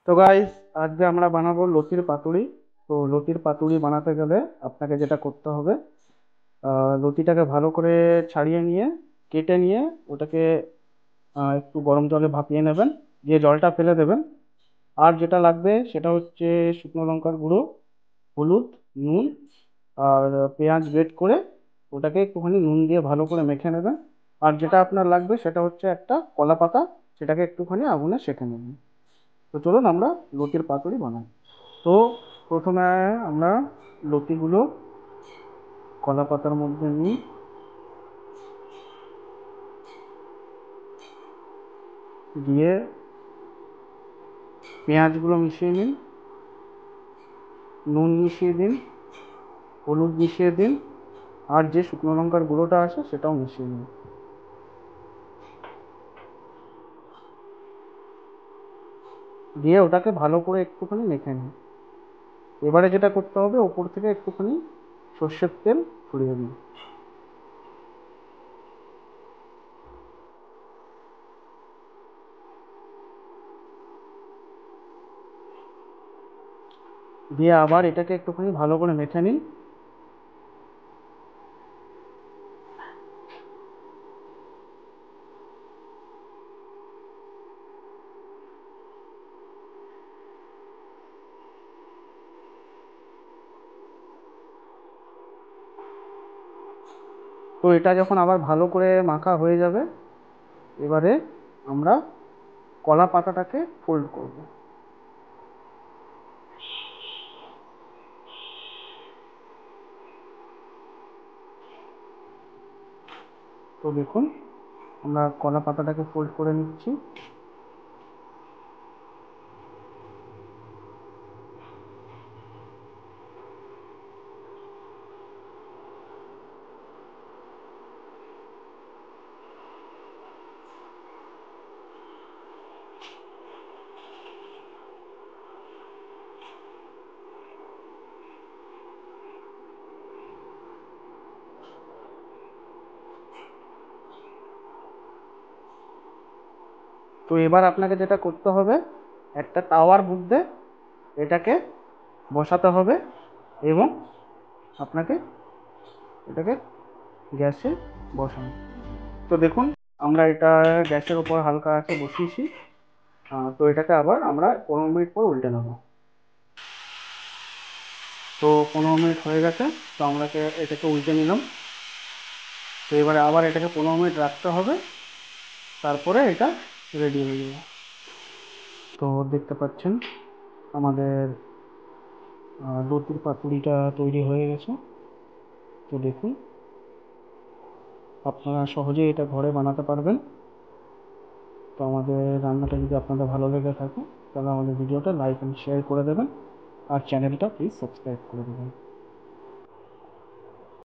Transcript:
তো গাইস, আজকে আমরা বানাবো লতির পাতুরি। তো লতির পাতুরি বানাতে গেলে আপনাকে যেটা করতে হবে, লতিটাকে ভালো করে ছাড়িয়ে নিয়ে কেটে নিয়ে ওটাকে একটু গরম জলে ভাপিয়ে নেবেন, দিয়ে জলটা ফেলে দেবেন। আর যেটা লাগবে সেটা হচ্ছে শুকনো লঙ্কার গুঁড়ো, হলুদ, নুন, আর পেঁয়াজ গ্রেট করে ওটাকে একটুখানি নুন দিয়ে ভালো করে মেখে নেবেন। আর যেটা আপনার লাগবে সেটা হচ্ছে একটা কলা পাতা, সেটাকে একটুখানি আগুনে সেঁকে নেবেন। তো চলুন আমরা লতির পাতুরি বানাই। তো প্রথমে আমরা লতিগুলো কলা পাতার মধ্যে নিই, দিয়ে পেঁয়াজগুলো মিশিয়ে নিন, নুন মিশিয়ে দিন, হলুদ মিশিয়ে দিন, আর যে শুকনো লঙ্কার গুঁড়োটা আছে সেটাও মিশিয়ে নিন। দিয়ে ওটাকে ভালো করে একটুখানি মেখে নিন। এবারে যেটা করতে হবে, ওপর থেকে একটুখানি সর্ষের তেল ছড়িয়ে দিন। দিয়ে আবার এটাকে একটুখানি ভালো করে মেখে নিন। তো এটা যখন আবার ভালো করে মাখা হয়ে যাবে, এবারে আমরা কলা পাতাটাকে ফোল্ড করব। তো দেখুন, আমরা কলা পাতাটাকে ফোল্ড করে নিচ্ছি। তো এবার আপনাকে যেটা করতে হবে, একটা তাওয়ার মধ্যে এটাকে বসাতে হবে, এবং আপনাকে এটাকে গ্যাসে বসানো। তো দেখুন, আমরা এটা গ্যাসের ওপর হালকা আছে বসিয়েছি। তো এটাকে আবার আমরা 15 মিনিট পর উল্টে নেবো। তো 15 মিনিট হয়ে গেছে। তো আমরা এটাকে উল্টে নিলাম। তো এবারে আবার এটাকে 15 মিনিট রাখতে হবে, তারপরে এটা রেডি হয়ে যাবে। তো দেখতে পাচ্ছেন আমাদের লতির পাতুরিটা তৈরি হয়ে গেছে। তো দেখুন, আপনারা সহজেই এটা ঘরে বানাতে পারবেন। তো আমাদের রান্নাটা যদি আপনাদের ভালো লেগে থাকে, তাহলে আমাদের ভিডিওটা লাইক এন্ড শেয়ার করে দেবেন, আর চ্যানেলটা প্লিজ সাবস্ক্রাইব করে দেবেন।